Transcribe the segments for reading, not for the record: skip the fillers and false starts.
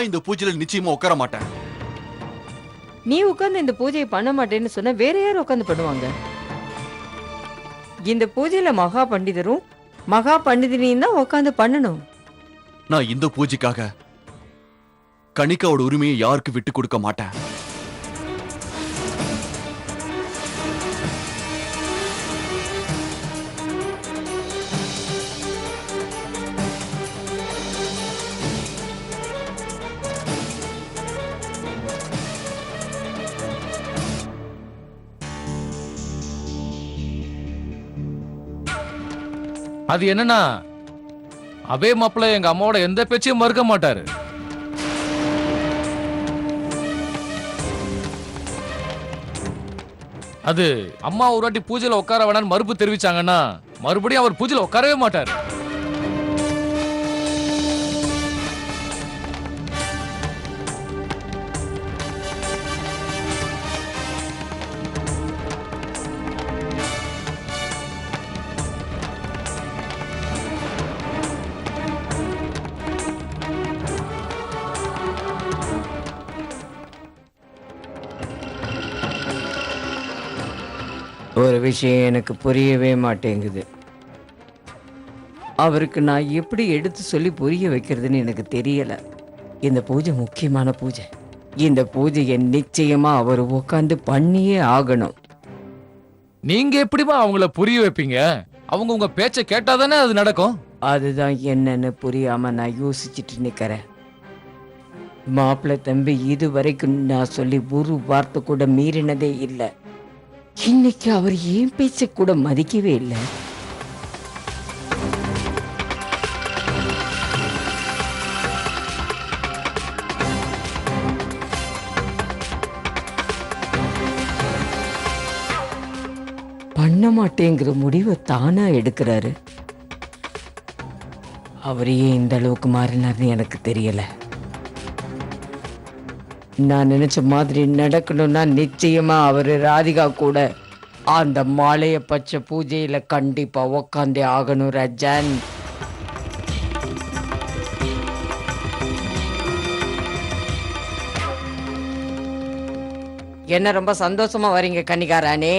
நான் இந்த பூஜையில நிச்சயமா உட்கார மாட்டேன். நீ உட்கார்ந்து இந்த பூஜையை பண்ண மாட்டேன்னு சொன்னா வேற யாரும் உட்கார்ந்து பண்ணுவாங்க? இந்த பூஜையில மகா பண்டிதரும் மகா பண்டிதனையும் தான் உட்கார்ந்து பண்ணணும். நான் இந்த பூஜைக்காக கணிகாவோட உரிமையை யாருக்கு விட்டு கொடுக்க மாட்டேன். அது என்னன்னா, அபே மாப்பிள்ள எங்க அம்மாவோட எந்த பேச்சையும் மறுக்க மாட்டாரு. அது அம்மா ஒரு வாட்டி பூஜையில உட்கார வேணான்னு மறுப்பு தெரிவிச்சாங்கன்னா மறுபடியும் அவர் பூஜையில உட்காரவே மாட்டாரு. ஒரு விஷயம் எனக்கு புரியவே மாட்டேங்குது. அவருக்கு நான் எப்படி எடுத்து சொல்லி புரிய வைக்கிறதுன்னு எனக்கு தெரியல. இந்த பூஜை முக்கியமான பூஜை. இந்த பூஜையை நிச்சயமா அவர் உட்காந்து பண்ணியே ஆகணும். நீங்க எப்படிமா அவங்கள புரிய வைப்பீங்க? அவங்க உங்க பேச்ச கேட்டாதானே அது நடக்கும். அதுதான் என்னன்னு புரியாம நான் யோசிச்சுட்டு நிக்கிறேன். மாப்பிள்ளை தம்பி இது வரைக்கும் நான் சொல்லி ஒரு வார்த்தை கூட மீறினதே இல்லை. இன்னைக்கு அவர் ஏன் பேச்ச கூட மதிக்கவே இல்லை. பண்ண மாட்டேங்கிற முடிவை தானா எடுக்கிறாரு. அவர் ஏன் இந்த அளவுக்கு மாறினார்னு எனக்கு தெரியல. நான் நினைச்ச மாதிரி நடக்கணும்னா நிச்சயமா அவரு ராதிகா கூட அந்த மாலைய பச்சை பூஜையில கண்டிப்பா உக்காந்தே ஆகணும். ரஜன், என்ன ரொம்ப சந்தோஷமா வரீங்க கன்னிகாராணி?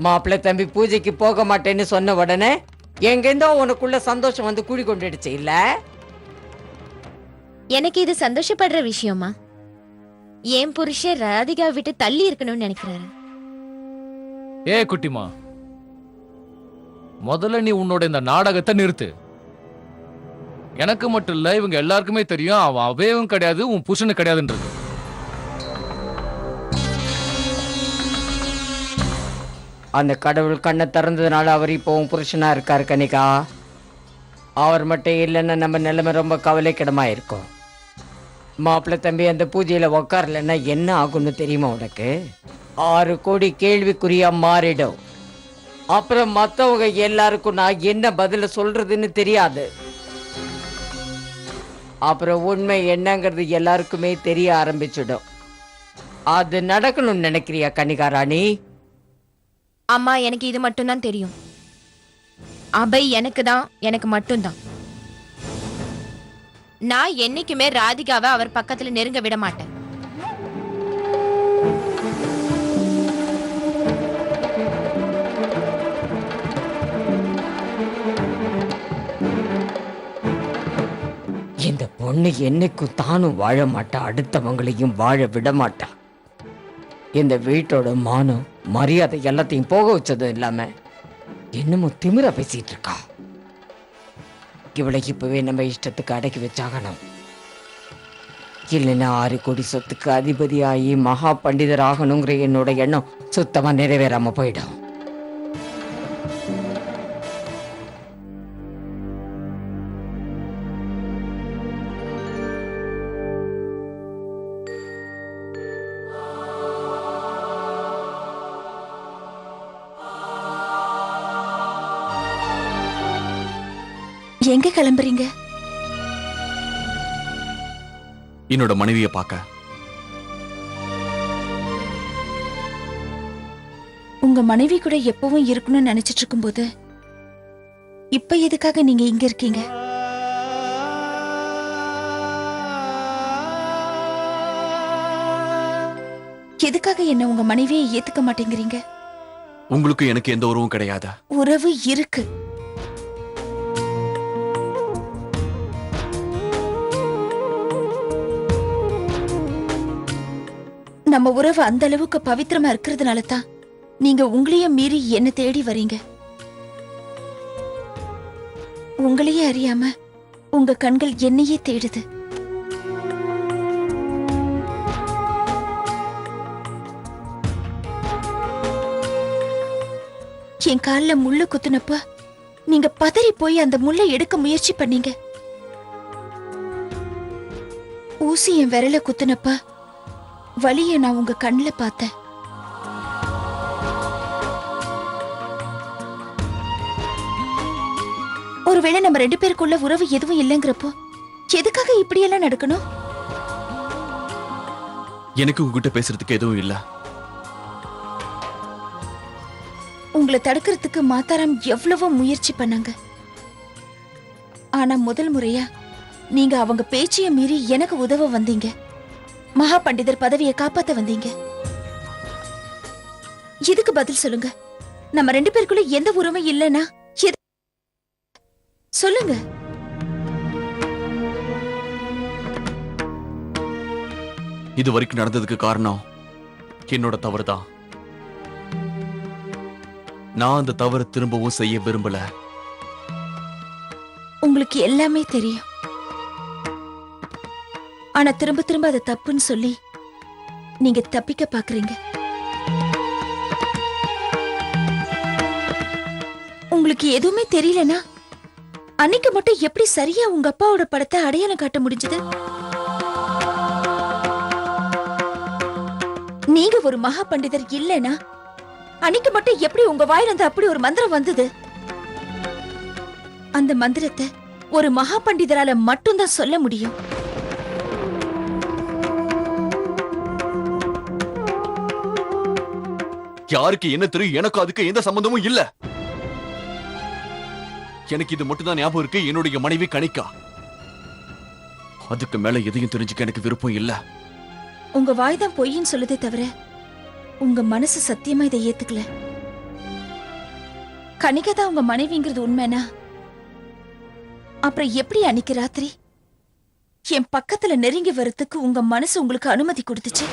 மாப்பிள்ளை தம்பி பூஜைக்கு போக மாட்டேன்னு சொன்ன உடனே எங்கேருந்தோ உனக்குள்ள சந்தோஷம் வந்து கூடி கொண்டுடுச்சு இல்ல? எனக்கு இது சந்தோஷப்படுற விஷயமா? என் புருஷன் ராதிகா விட்டு தள்ளி இருக்கணும்னு நினைக்கிறாரு. ஏ குட்டிமா, முதல்ல நீ உன்னோட இந்த நாடகத்தை நிறுத்து. எனக்கு மட்டும் இல்ல, இவங்க எல்லாருக்குமே தெரியும் அவன் அவையும் கிடையாது, உன் புருஷனு கிடையாதுன்றது. அந்த கடவுள் கண்ணை திறந்ததுனால அவர் இப்போ உன் புருஷனா இருக்காரு கனிகா. அவர் மட்டும் இல்லைன்னா நம்ம நிலைமை ரொம்ப கவலைக்கிடமா இருக்கும். மாப்பிள்ளை தம்பி அந்த பூஜையில உக்காரலன்னா என்ன ஆகும்னு தெரியுமா உனக்கு? 6 கோடி கேள்விக்குறியா மாறிடும். அப்புறம் மற்றவங்க எல்லாருக்கும் நான் என்ன பதில சொல்றதுன்னு தெரியாது. அப்புறம் உண்மை என்னங்கிறது எல்லாருக்குமே தெரிய ஆரம்பிச்சிடும். அது நடக்கணும்னு நினைக்கிறியா கன்னிகாராணி? அம்மா, எனக்கு இது மட்டும்தான் தெரியும். அபை எனக்கு மட்டும்தான். நான் என்னைக்குமே ராதிகாவை அவர் பக்கத்துல நெருங்க விட மாட்டேன். இந்த பொண்ணு என்னைக்கும் தானும் வாழ மாட்டா, அடுத்தவங்களையும் வாழ விட மாட்டா. இந்த வீட்டோட மானம் மரியாதை எல்லாத்தையும் போக வச்சதும் இல்லாம என்னமோ திமிரா பேசிட்டு இருக்கா. இவளை இப்பவே நம்ம இஷ்டத்துக்கு அடக்கி வச்சாகணும். இல்லைன்னா 6 கோடி சொத்துக்கு அதிபதியாகி மகா பண்டிதர் ஆகணுங்கிற என்னோட எண்ணம் சுத்தமா நிறைவேறாம போயிடும். எங்க கிளம்புறீங்க? என்னோட மனைவியை பார்க்க. உங்க மனைவி கூட எப்பவும் இருக்கணும்னு நினைச்சிட்டு இருக்கும்போது இப்ப எதுக்காக நீங்க இங்க இருக்கீங்க? எதுக்காக என்ன உங்க மனைவியை ஏத்துக்க மாட்டேங்கிறீங்க? உங்களுக்கு எனக்கு எந்த உறவும் கிடையாது. உறவு இருக்கு. நம்ம உறவு அந்த அளவுக்கு பவித்திரமா இருக்கிறதுனால தான் நீங்க உங்களையே மீறி என்ன தேடி வரீங்க. உங்களையே அறியாம உங்க கண்கள் என்னையே தேடுது. என் கால்ல முள்ளு குத்துனப்ப நீங்க பதறி போய் அந்த முள்ளை எடுக்க முயற்சி பண்ணீங்க. ஊசி என் விரல குத்துனப்ப வலிய நான் உங்க கண்ணுல பார்த்தேன். ஒருவேளை நம்ம 2 பேருக்குள்ள உறவு எதுவும் இல்லைங்கிறப்போ எதுக்காக இப்படியெல்லாம் நடக்கணும்? எனக்கு உங்ககிட்ட பேசுறதுக்கு எதுவும் இல்ல. உங்களை தடுக்கிறதுக்கு மாத்தாராம் எவ்வளவோ முயற்சி பண்ணாங்க. ஆனா முதல் முறையா நீங்க அவங்க பேச்சைய மீறி எனக்கு உதவ வந்தீங்க. மகா பண்டிதர் பதவியை காப்பாத்த வந்தீங்க. இதுக்கு பதில் சொல்லுங்க. நம்ம 2 பேருக்குள்ள எந்த உறவும் இல்லைன்னா சொல்லுங்க. இது வரைக்கும் நடந்ததுக்கு காரணம் என்னோட தவறுதான். நான் அந்த தவறு திரும்பவும் செய்ய விரும்பல. உங்களுக்கு எல்லாமே தெரியும். ஆனா திரும்ப திரும்ப அதை தப்புன்னு சொல்லி நீங்க தப்பிக்க பாக்குறீங்க. உங்களுக்கு எதுவுமே தெரியலனா அன்னைக்கு மட்டும் எப்படி சரியா உங்க அப்பாவோட படத்தை அடையாளம் காட்ட முடிஞ்சது? நீங்க ஒரு மகா பண்டிதர் இல்லனா அன்னைக்கு மட்டும் எப்படி உங்க வாயிலிருந்து அப்படி ஒரு மந்திரம் வந்தது? அந்த மந்திரத்தை ஒரு மகா பண்டிதரால மட்டும்தான் சொல்ல முடியும். யாருக்கு என்ன தெரியும்? எனக்கு அதுக்கு எந்த சம்பந்தமும் இல்ல. எனக்கு இது மட்டும் தான் ஞாபகம் இருக்கு. என்னுடைய மனைவி கணிக்கா. அதுக்கு மேல எதையும் தெரிஞ்சுக்க எனக்கு விருப்பம் இல்ல. உங்க வாய் தான் பொய்ன்னு சொல்லுதே தவிர உங்க மனசு சத்தியமா இதை ஏத்துக்கல. கணிகா தான் உங்க மனைவிங்கிறது உண்மைனா அப்புறம் எப்படி அன்னைக்கு ராத்திரி என் பக்கத்துல நெருங்கி வரத்துக்கு உங்க மனசு உங்களுக்கு அனுமதி கொடுத்துச்சு?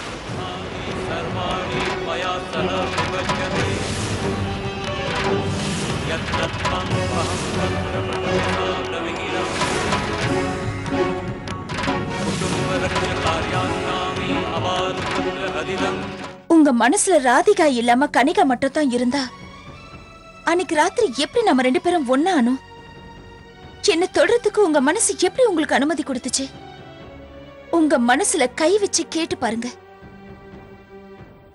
உங்க மனசுல ராதிகா இல்லாம கணிகா மட்டும் தான் இருந்தா அன்னைக்கு ராத்திரி எப்படி நம்ம 2 பேரும் ஒண்ணானோம்? என்ன தொடர்றதுக்கு உங்க மனசு எப்படி உங்களுக்கு அனுமதி கொடுத்துச்சு? உங்க மனசுல கை வச்சு கேட்டு பாருங்க.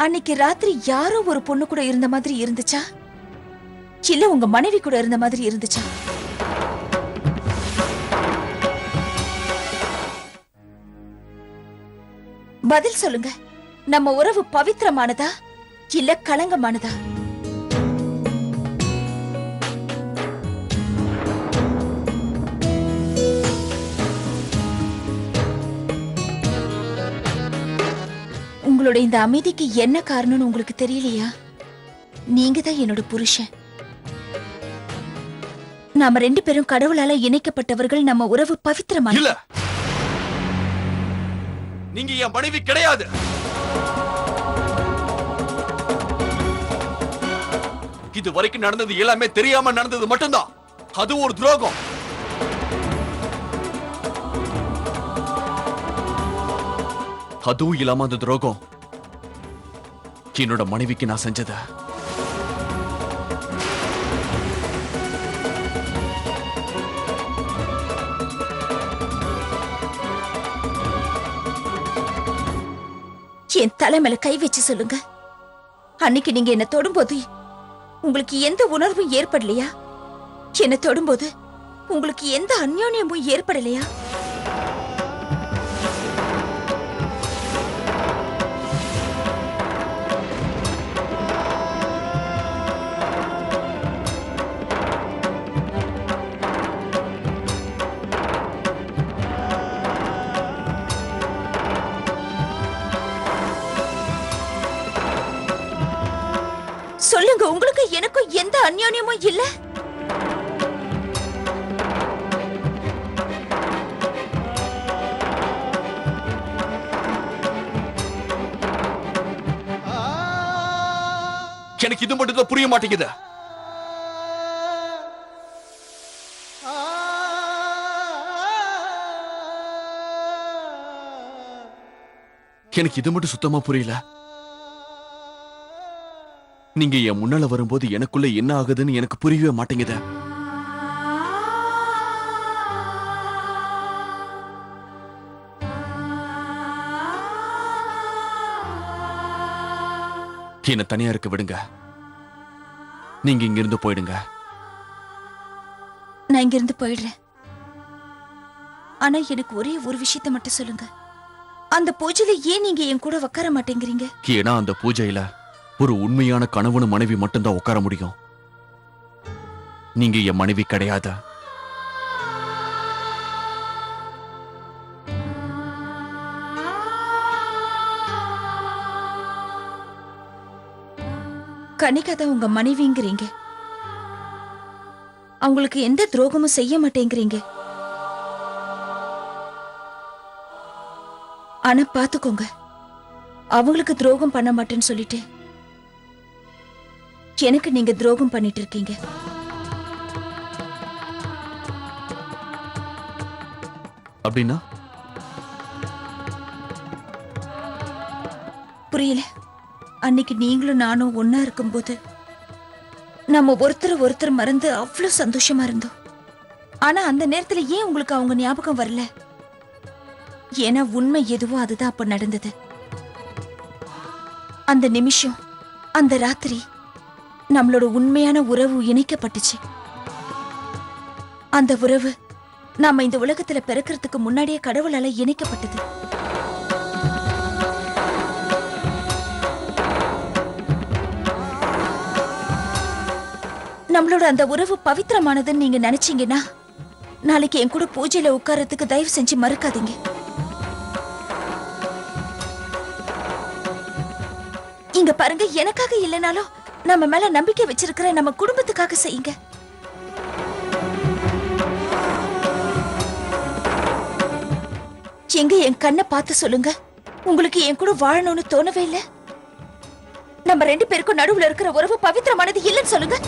அன்னைக்கு ராத்திரி யாரோ ஒரு பொண்ணு கூட இருந்த மாதிரி இருந்துச்சா, இல்ல உங்க மனைவி கூட இருந்த மாதிரி இருந்துச்சா? பதில் சொல்லுங்க. நம்ம உறவு பவித்திரமானதா இல்ல களங்கமானதா? உங்களோட இந்த அமைதிக்கு என்ன காரணம்னு உங்களுக்கு தெரியலையா? நீங்க தான் என்னோட புருஷன். நாம 2 பேரும் கடவுளால இணைக்கப்பட்டவர்கள். நம்ம உறவு பவித்திரமான. இல்ல, நீங்க என் மனைவி கிடையாது. இது வரைக்கும் நடந்தது எல்லாமே தெரியாம நடந்தது மட்டும்தான். அது ஒரு துரோகம். அதுவும் இல்லாம அந்த துரோகம் என்னோட மனைவிக்கு நான் செஞ்சத. என் தலை மேல கை வச்சு சொல்லுங்க. அன்னைக்கு நீங்க என்ன தொடும்போது உங்களுக்கு எந்த உணர்வும் ஏற்படலையா? என்ன தொடும்போது உங்களுக்கு எந்த அந்யோன்யமும் ஏற்படலையா? சொல்லுங்க, உங்களுக்கு எனக்கும் எந்த அந்யோன்யமும் இல்ல? எனக்கு இது மட்டும் தான் புரிய மாட்டேங்குது. எனக்கு இது மட்டும் சுத்தமா புரியல. நீங்க என் முன்னால வரும்போது எனக்குள்ள என்ன ஆகுதுன்னு எனக்கு புரியவே மாட்டேங்குது. என்ன தனியா இருக்க விடுங்க. நீங்க இங்க இருந்து போயிடுங்க. நான் இங்க இருந்து போயிடுறேன். ஆனா எனக்கு ஒரே ஒரு விஷயத்தை மட்டும் சொல்லுங்க. அந்த பூஜையில ஏன் நீங்க என் கூட உட்கார மாட்டேங்கிறீங்க? ஏன்னா அந்த பூஜையில ஒரு உண்மையான கணவன் மனைவி மட்டும்தான் உட்கார முடியும். நீங்க என் மனைவி கிடையாது. கனிகா தான் உங்க மனைவிங்கிறீங்க. அவங்களுக்கு எந்த துரோகமும் செய்ய மாட்டேங்கிறீங்க. ஆனா பாத்துக்கோங்க, அவங்களுக்கு துரோகம் பண்ண மாட்டேன்னு சொல்லிட்டு எனக்கு நீங்க துரோகம் பண்ணிட்டு இருக்கீங்க. அப்படின்னா புரியல. அன்னைக்கு நீங்களும் நானும் ஒன்னா இருக்கும்போது நம்ம ஒருத்தர் மறந்து அவ்வளவு சந்தோஷமா இருந்தோம். ஆனா அந்த நேரத்துல ஏன் உங்களுக்கு அவங்க ஞாபகம் வரல? ஏன்னா உண்மை எதுவோ அதுதான் அப்ப நடந்தது. அந்த நிமிஷம், அந்த ராத்திரி நம்மளோட உண்மையான உறவு இணைக்கப்பட்டுச்சு. அந்த உறவு நாம இந்த உலகத்துல பிறக்கிறதுக்கு முன்னாடியே கடவுளால இணைக்கப்பட்டது. நம்மளோட அந்த உறவு பவித்திரமானதுன்னு நீங்க நினைச்சீங்கன்னா நாளைக்கு என் கூட பூஜையில உட்கார்றதுக்கு தயவு செஞ்சு மறுக்காதீங்க. இங்க பாருங்க, எனக்காக இல்லைனாலும் நம்ம மேல நம்பிக்கை வச்சிருக்கிற நம்ம குடும்பத்துக்காக செய்யுங்க. எங்க என் கண்ணை பார்த்து சொல்லுங்க, உங்களுக்கு என் கூட வாழணும்னு தோணவே இல்லை? நம்ம ரெண்டு பேருக்கும் நடுவுல இருக்கிற உறவு பவித்திரமானது இல்லைன்னு சொல்லுங்க.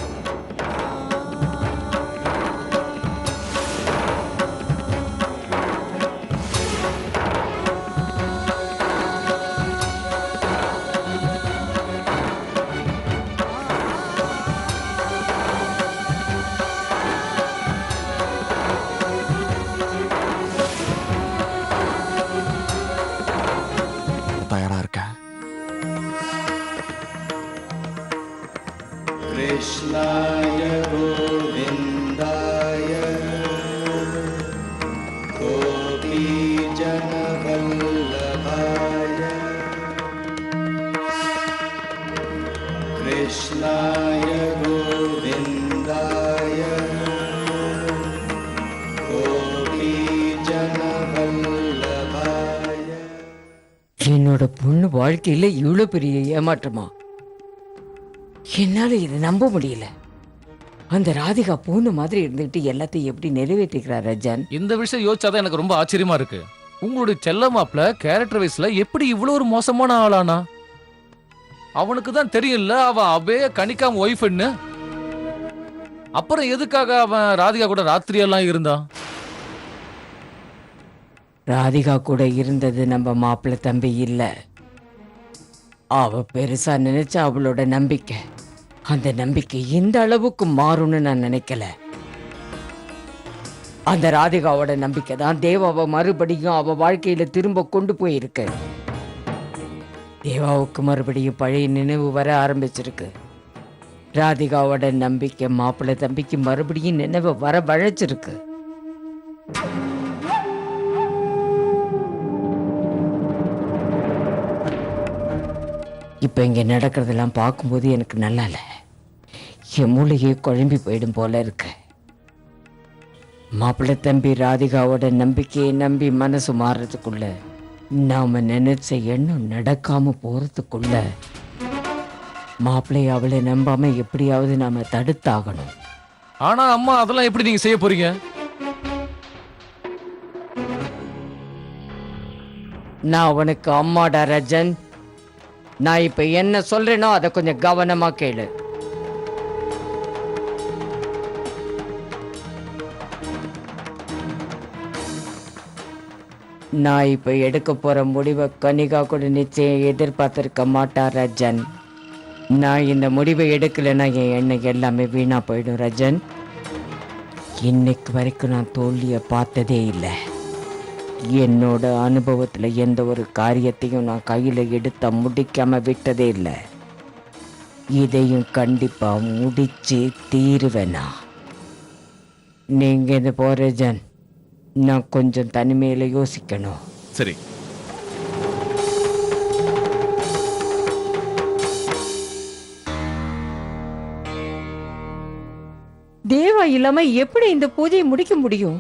தயாரா இருக்கேன். कृष्णाय गोविन्दाय गोपीजनवल्लभाय कृष्णाय गोविन्दाय गोपीजनवल्लभाय. என்னோட பொண்ணு வாழ்க்கையில இவ்வளவு பெரிய ஏமாற்றமா? என்னால இதை நம்ப முடியல. அந்த ராதிகா பூனை மாதிரி இருந்துகிட்டு எல்லாத்தையும் எப்படி நிறைவேற்றிக்கிறார் ரஜன்? இந்த விஷயம் யோசிச்சாதான் எனக்கு ரொம்ப ஆச்சரியமா இருக்கு. உங்களுடைய செல்ல மாப்பிள்ள கேரக்டர் வைஸ்ல எப்படி இவ்வளவு ஒரு மோசமான ஆளானா? அவனுக்கு தான் தெரியல அவன் அவே கணிக்காம ஒய்ஃப்னு. அப்புறம் எதுக்காக அவன் ராதிகா கூட ராத்திரியெல்லாம் இருந்தான்? ராதிகா கூட இருந்தது நம்ம மாப்பிள்ளை தம்பி இல்ல. அவ பெருசா நினைச்ச அவளோட நம்பிக்கை, அந்த நம்பிக்கை இந்த அளவுக்கு மாறும்னு நான் நினைக்கல. அந்த ராதிகாவோட நம்பிக்கை தான் தேவாவை மறுபடியும் அவ வாழ்க்கையில திரும்ப கொண்டு போயிருக்கு. தேவாவுக்கு மறுபடியும் பழைய நினைவு வர ஆரம்பிச்சிருக்கு. ராதிகாவோட நம்பிக்கை மாப்பிள்ளை தம்பிக்கு மறுபடியும் நினைவு வர வழைச்சிருக்கு. இப்போ இங்கே நடக்கிறதெல்லாம் பார்க்கும்போது எனக்கு நல்லா இல்லை. என் மூளையே குழம்பி போயிடும் போல இருக்கு. மாப்பிள்ளை தம்பி ராதிகாவோட நம்பிக்கையை நம்பி மனசு மாறுறதுக்குள்ள, நாம நினைச்ச எண்ணம் நடக்காம போறதுக்குள்ள மாப்பிள்ளை அவளை நம்பாம எப்படியாவது நாம தடுத்தாகணும். ஆனா அம்மா அதெல்லாம் எப்படி நீங்க செய்ய போறீங்க? நான் உனக்கு அம்மாடா ரஜன். நான் இப்ப என்ன சொல்றேனோ அதை கொஞ்சம் கவனமா கேளு. நான் இப்ப எடுக்க போற முடிவை கனிகா கூட நிச்சயம் எதிர்பார்த்திருக்க மாட்டா ரஜன். நான் இந்த முடிவை எடுக்கலைன்னா என் எண்ணெய் எல்லாமே வீணா போயிடும் ரஜன். இன்னைக்கு வரைக்கும் நான் தோல்வியை பார்த்ததே இல்லை. என்னோட அனுபவத்துல எந்த ஒரு காரியத்தையும் நான் கையில எடுத்த முடிக்காம விட்டதே இல்லை. இதையும் கண்டிப்பா முடிச்சு தீருவேனா. நீங்க இந்த போறஜன், நான் கொஞ்சம் தனிமையில யோசிக்கணும். சரி, தேவா இல்லாம எப்படி இந்த பூஜையை முடிக்க முடியும்?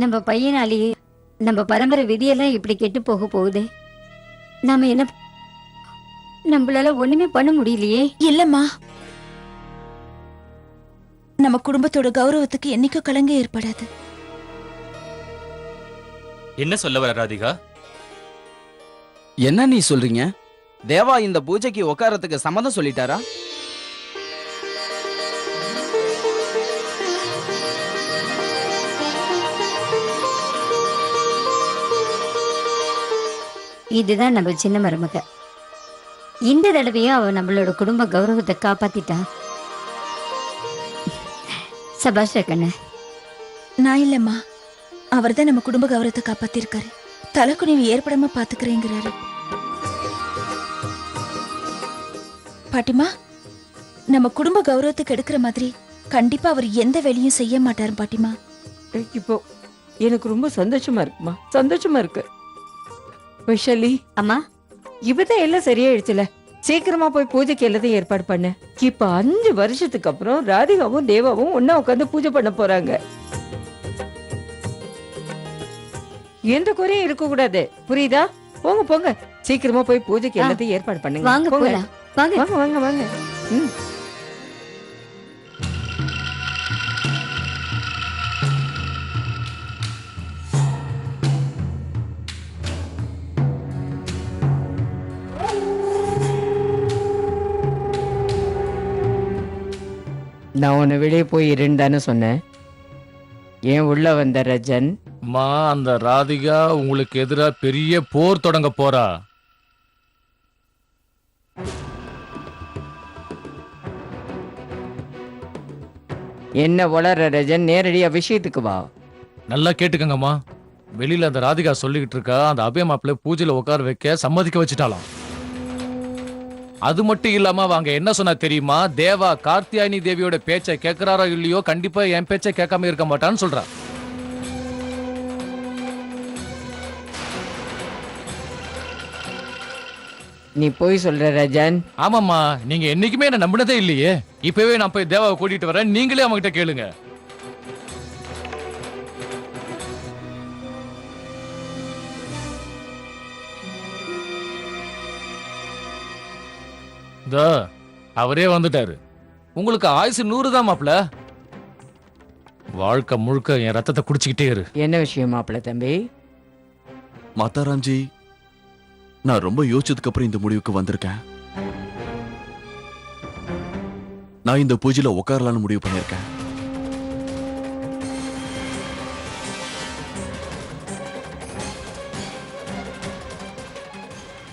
நம்ம பையனாலேயே நம்ம பரம்பரை விதியெல்லாம் இப்படி கெட்டு போக போகுது. நாம என்ன, நம்மளால ஒண்ணுமே பண்ண முடியலையே. இல்லம்மா, நம்ம குடும்பத்தோட கௌரவத்துக்கு என்னைக்கும் கலங்க ஏற்படாது. என்ன சொல்ல வர ராதிகா? என்ன நீ சொல்றீங்க? தேவா இந்த பூஜைக்கு உட்காரத்துக்கு சம்மதம் சொல்லிட்டாரா? இதுதான் நம்ம சின்ன மருமக. இந்த தடவையும் அவ நம்மளோட குடும்ப கௌரவத்தை காப்பாத்திட்டா. சபாஷ் கண்ணு. நான் இல்லம்மா, அவர்தான் நம்ம குடும்ப கௌரவத்தை காப்பாத்திருக்காரு. தலைக்குனிவு ஏற்படாம பாத்துக்கிறேங்கிறாரு. பாட்டிமா, நம்ம குடும்ப கௌரவத்துக்கு எடுக்கிற மாதிரி கண்டிப்பா அவர் எந்த வேலையும் செய்ய மாட்டாரு பாட்டிமா. இப்போ எனக்கு ரொம்ப சந்தோஷமா இருக்குமா, சந்தோஷமா இருக்கு. வைஷாலி அம்மா, இப்பதான் எல்லாம் சரியாயிடுச்சுல. சீக்கிரமா போய் பூஜைக்கு எல்லாத்தையும் ஏற்பாடு பண்ண. இப்ப 5 வருஷத்துக்கு அப்புறம் ராதிகாவும் தேவாவும் ஒன்னா உட்காந்து பூஜை பண்ண போறாங்க. எந்த குறையும் இருக்க கூடாது, புரியுதா? போங்க போங்க, சீக்கிரமா போய் பூஜைக்கு எல்லாத்தையும் ஏற்பாடு பண்ணுங்க. வாங்க போங்க. போலாம். வாங்க. வாங்க வாங்க வாங்க. ம். நான் உன்னை வெளியே போய் இருந்தான்னு சொன்னேன். ஏன் உள்ள வந்த ரஜன்? அம்மா, அந்த ராதிகா உங்களுக்கு எதிரா பெரிய போர் தொடங்க போறா. என்ன வளர ரஜன், நேரடியா விஷயத்துக்கு வா. நல்லா கேட்டுக்கங்கம்மா. வெளியில அந்த ராதிகா சொல்லிக்கிட்டு இருக்கா, அந்த அபய மாப்பிள்ளை பூஜையில உட்கார வைக்க சம்மதிக்க வச்சுட்டாலாம். அது மட்டும் இல்லாம அவங்க என்ன சொன்னா தெரியுமா? தேவா கார்த்தியாயினி தேவியோட பேச்சை கேட்கிறாரோ இல்லையோ, கண்டிப்பா என் பேச்சை கேட்காம இருக்க மாட்டான்னு சொல்றா. நீ போய் சொல்ற ரஜன். ஆமாம்மா, நீங்க என்னைக்குமே என்ன நம்பினதே இல்லையே. இப்பவே நான் போய் தேவாவை கூட்டிட்டு வரேன், நீங்களே அவங்க கிட்ட கேளுங்க. அவரே வந்துட்டாரு. உங்களுக்கு ஆயுசு 100 தான் மாப்ள. வாழ்க்கை முழுக்க என் ரத்தத்தை குடிச்சுக்கிட்டே இரு. என்ன விஷயம் மாப்பிள்ள தம்பி? மாதாராம்ஜி, நான் ரொம்ப யோசிச்சதுக்கு அப்புறம் இந்த முடிவுக்கு வந்திருக்கேன். நான் இந்த பூஜையில உட்காரலான்னு முடிவு பண்ணிருக்கேன்.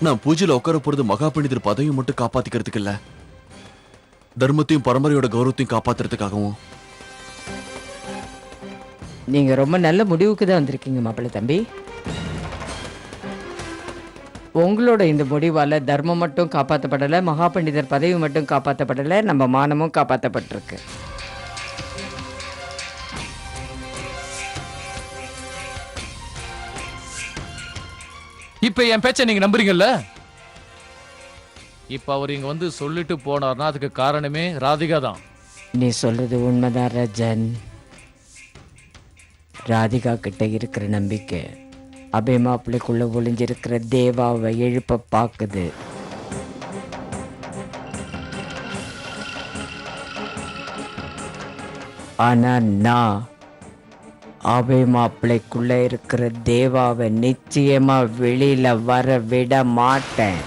நான் பூஜையில உட்கார போறது மகா பண்டிதர் பதவியை மட்டும் காப்பாத்திக்கிறதுக்கு இல்ல, தர்மத்தையும் பரம்பரையோட கௌரவத்தையும் காப்பாத்துறதுக்காகவும். நீங்க ரொம்ப நல்ல முடிவுக்கு தான் வந்திருக்கீங்க மாப்பிள்ள தம்பி. உங்களோட இந்த முடிவால தர்மம் மட்டும் காப்பாற்றப்படலை, மகா பண்டிதர் பதவி மட்டும் காப்பாற்றப்படலை, நம்ம மானமும் காப்பாற்றப்பட்டிருக்கு. இப்ப என் பேச்ச நீங்க நம்புறீங்கல்ல? இப்ப அவர் இங்க வந்து சொல்லிட்டு போனார்னா அதுக்கு காரணமே ராதிகா தான். நீ சொல்றது உண்மைதான் ரஜன். ராதிகா கிட்ட இருக்கிற நம்பிக்கை அபய மாப்பிள்ளைக்குள்ள ஒளிஞ்சிருக்கிற தேவாவை எழுப்ப பாக்குது. ஆனா நான் அபே மாப்பிள்ளைக்குள்ள இருக்கிற தேவாவை நிச்சயமா வெளியில வர விட மாட்டேன்.